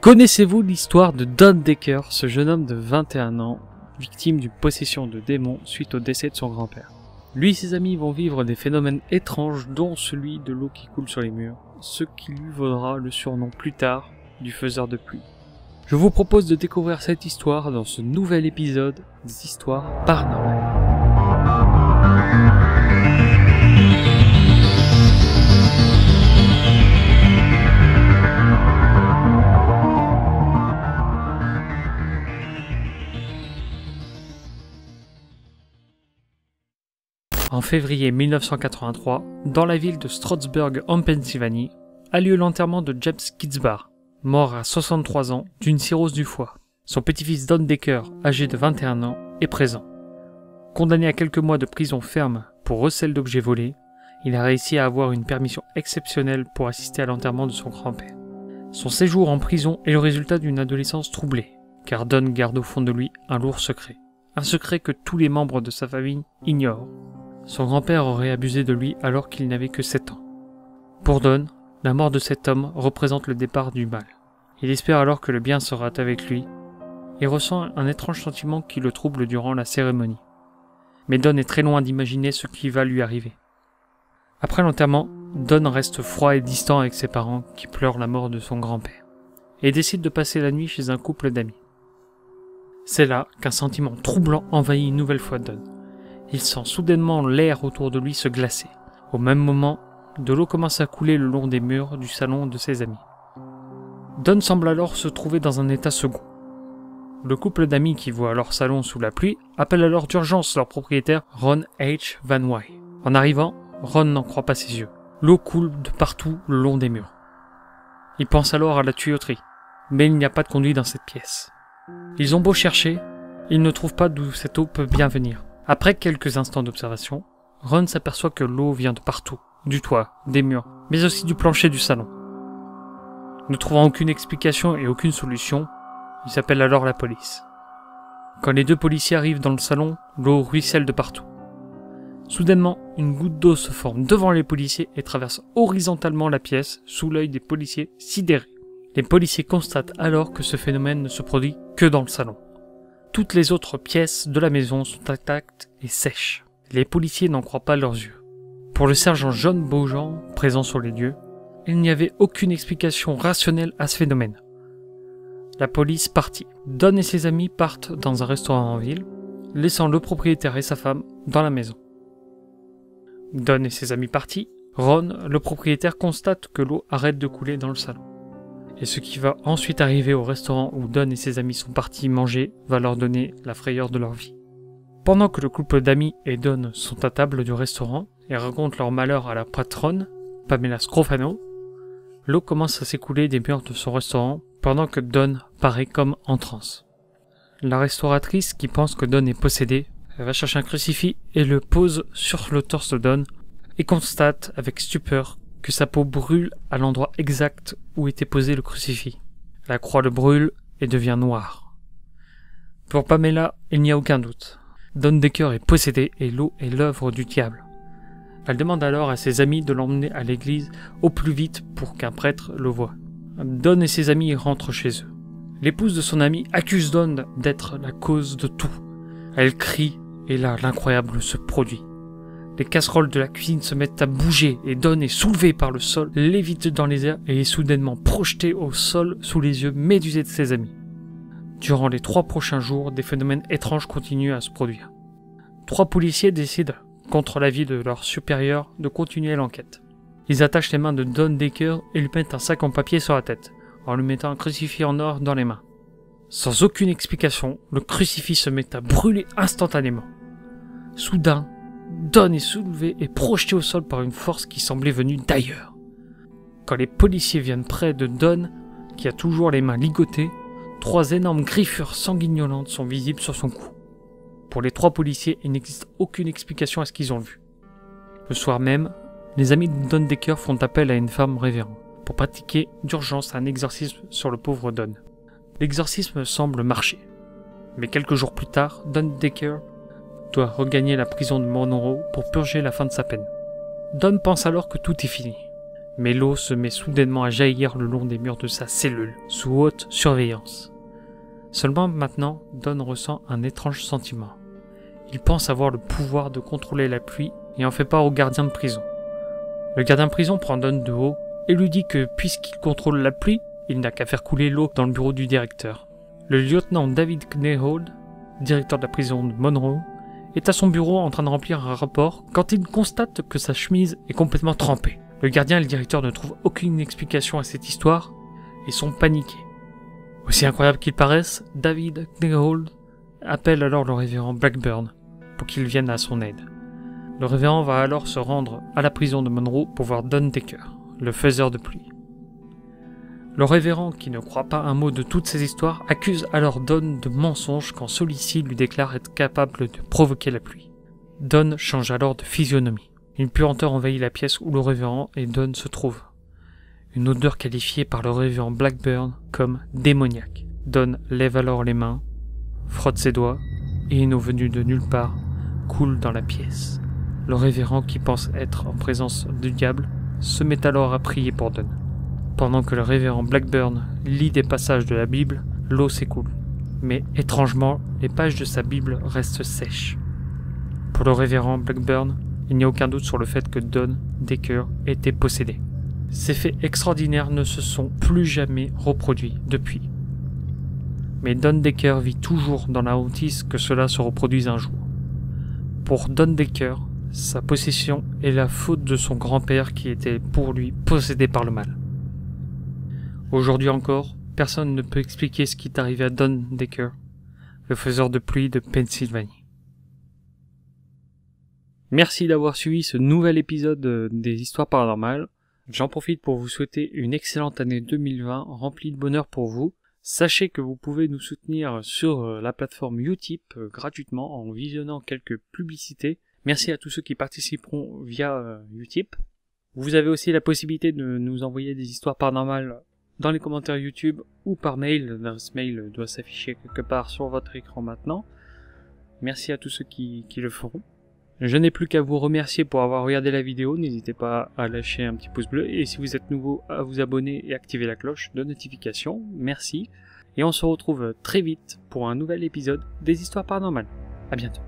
Connaissez-vous l'histoire de Don Decker, ce jeune homme de 21 ans, victime d'une possession de démons suite au décès de son grand-père? Lui et ses amis vont vivre des phénomènes étranges, dont celui de l'eau qui coule sur les murs, ce qui lui vaudra le surnom plus tard du faiseur de pluie. Je vous propose de découvrir cette histoire dans ce nouvel épisode des histoires paranormales. En février 1983, dans la ville de Stroudsburg en Pennsylvanie, a lieu l'enterrement de James Kitzbach, mort à 63 ans d'une cirrhose du foie. Son petit-fils Don Decker, âgé de 21 ans, est présent. Condamné à quelques mois de prison ferme pour recel d'objets volés, il a réussi à avoir une permission exceptionnelle pour assister à l'enterrement de son grand-père. Son séjour en prison est le résultat d'une adolescence troublée, car Don garde au fond de lui un lourd secret. Un secret que tous les membres de sa famille ignorent. Son grand-père aurait abusé de lui alors qu'il n'avait que 7 ans. Pour Don, la mort de cet homme représente le départ du mal. Il espère alors que le bien sera avec lui et ressent un étrange sentiment qui le trouble durant la cérémonie. Mais Don est très loin d'imaginer ce qui va lui arriver. Après l'enterrement, Don reste froid et distant avec ses parents qui pleurent la mort de son grand-père et décide de passer la nuit chez un couple d'amis. C'est là qu'un sentiment troublant envahit une nouvelle fois Don. Il sent soudainement l'air autour de lui se glacer. Au même moment, de l'eau commence à couler le long des murs du salon de ses amis. Don semble alors se trouver dans un état second. Le couple d'amis qui voit leur salon sous la pluie appelle alors d'urgence leur propriétaire Ron H. Van Wy. En arrivant, Ron n'en croit pas ses yeux. L'eau coule de partout le long des murs. Il pense alors à la tuyauterie, mais il n'y a pas de conduit dans cette pièce. Ils ont beau chercher, ils ne trouvent pas d'où cette eau peut bien venir. Après quelques instants d'observation, Ron s'aperçoit que l'eau vient de partout, du toit, des murs, mais aussi du plancher du salon. Ne trouvant aucune explication et aucune solution, il appelle alors la police. Quand les deux policiers arrivent dans le salon, l'eau ruisselle de partout. Soudainement, une goutte d'eau se forme devant les policiers et traverse horizontalement la pièce sous l'œil des policiers sidérés. Les policiers constatent alors que ce phénomène ne se produit que dans le salon. Toutes les autres pièces de la maison sont intactes et sèches. Les policiers n'en croient pas leurs yeux. Pour le sergent John Beaujean, présent sur les lieux, il n'y avait aucune explication rationnelle à ce phénomène. La police partit. Don et ses amis partent dans un restaurant en ville, laissant le propriétaire et sa femme dans la maison. Don et ses amis partis, Ron, le propriétaire, constate que l'eau arrête de couler dans le salon. Et ce qui va ensuite arriver au restaurant où Don et ses amis sont partis manger va leur donner la frayeur de leur vie. Pendant que le couple d'amis et Don sont à table du restaurant et racontent leur malheur à la patronne, Pamela Scrofano, l'eau commence à s'écouler des murs de son restaurant pendant que Don paraît comme en transe. La restauratrice, qui pense que Don est possédé, elle va chercher un crucifix et le pose sur le torse de Don et constate avec stupeur que sa peau brûle à l'endroit exact où était posé le crucifix. La croix le brûle et devient noire. Pour Pamela, il n'y a aucun doute. Don Decker est possédé et l'eau est l'œuvre du diable. Elle demande alors à ses amis de l'emmener à l'église au plus vite pour qu'un prêtre le voie. Don et ses amis rentrent chez eux. L'épouse de son ami accuse Don d'être la cause de tout. Elle crie et là l'incroyable se produit. Les casseroles de la cuisine se mettent à bouger et Don est soulevé par le sol, lévite dans les airs et est soudainement projeté au sol sous les yeux médusés de ses amis. Durant les 3 prochains jours, des phénomènes étranges continuent à se produire. 3 policiers décident, contre l'avis de leur supérieur, de continuer l'enquête. Ils attachent les mains de Don Decker et lui mettent un sac en papier sur la tête, en lui mettant un crucifix en or dans les mains. Sans aucune explication, le crucifix se met à brûler instantanément. Soudain, Don est soulevé et projeté au sol par une force qui semblait venue d'ailleurs. Quand les policiers viennent près de Don, qui a toujours les mains ligotées, 3 énormes griffures sanguignolentes sont visibles sur son cou. Pour les 3 policiers, il n'existe aucune explication à ce qu'ils ont vu. Le soir même, les amis de Don Decker font appel à une femme révérende pour pratiquer d'urgence un exorcisme sur le pauvre Don. L'exorcisme semble marcher. Mais quelques jours plus tard, Don Decker doit regagner la prison de Monroe pour purger la fin de sa peine. Don pense alors que tout est fini. mais l'eau se met soudainement à jaillir le long des murs de sa cellule, sous haute surveillance. Seulement maintenant, Don ressent un étrange sentiment. Il pense avoir le pouvoir de contrôler la pluie et en fait part au gardien de prison. Le gardien de prison prend Don de haut et lui dit que puisqu'il contrôle la pluie, il n'a qu'à faire couler l'eau dans le bureau du directeur. Le lieutenant David Knehold, directeur de la prison de Monroe, est à son bureau en train de remplir un rapport quand il constate que sa chemise est complètement trempée. Le gardien et le directeur ne trouvent aucune explication à cette histoire et sont paniqués. Aussi incroyable qu'il paraisse, David Knehold appelle alors le révérend Blackburn pour qu'il vienne à son aide. Le révérend va alors se rendre à la prison de Monroe pour voir Don Decker, le faiseur de pluie. Le révérend, qui ne croit pas un mot de toutes ces histoires, accuse alors Don de mensonge quand celui-ci lui déclare être capable de provoquer la pluie. Don change alors de physionomie. Une puanteur envahit la pièce où le révérend et Don se trouvent. Une odeur qualifiée par le révérend Blackburn comme démoniaque. Don lève alors les mains, frotte ses doigts, et une eau venue de nulle part coule dans la pièce. Le révérend, qui pense être en présence du diable, se met alors à prier pour Don. Pendant que le révérend Blackburn lit des passages de la Bible, l'eau s'écoule. Mais étrangement, les pages de sa Bible restent sèches. Pour le révérend Blackburn, il n'y a aucun doute sur le fait que Don Decker était possédé. Ces faits extraordinaires ne se sont plus jamais reproduits depuis. Mais Don Decker vit toujours dans la hantise que cela se reproduise un jour. Pour Don Decker, sa possession est la faute de son grand-père qui était pour lui possédé par le mal. Aujourd'hui encore, personne ne peut expliquer ce qui est arrivé à Don Decker, le faiseur de pluie de Pennsylvanie. Merci d'avoir suivi ce nouvel épisode des Histoires Paranormales. J'en profite pour vous souhaiter une excellente année 2020 remplie de bonheur pour vous. Sachez que vous pouvez nous soutenir sur la plateforme Utip gratuitement en visionnant quelques publicités. Merci à tous ceux qui participeront via Utip. Vous avez aussi la possibilité de nous envoyer des histoires paranormales dans les commentaires YouTube ou par mail. Ce mail doit s'afficher quelque part sur votre écran maintenant. Merci à tous ceux qui le feront. Je n'ai plus qu'à vous remercier pour avoir regardé la vidéo. N'hésitez pas à lâcher un petit pouce bleu. Et si vous êtes nouveau, à vous abonner et activer la cloche de notification. Merci. Et on se retrouve très vite pour un nouvel épisode des Histoires Paranormales. À bientôt.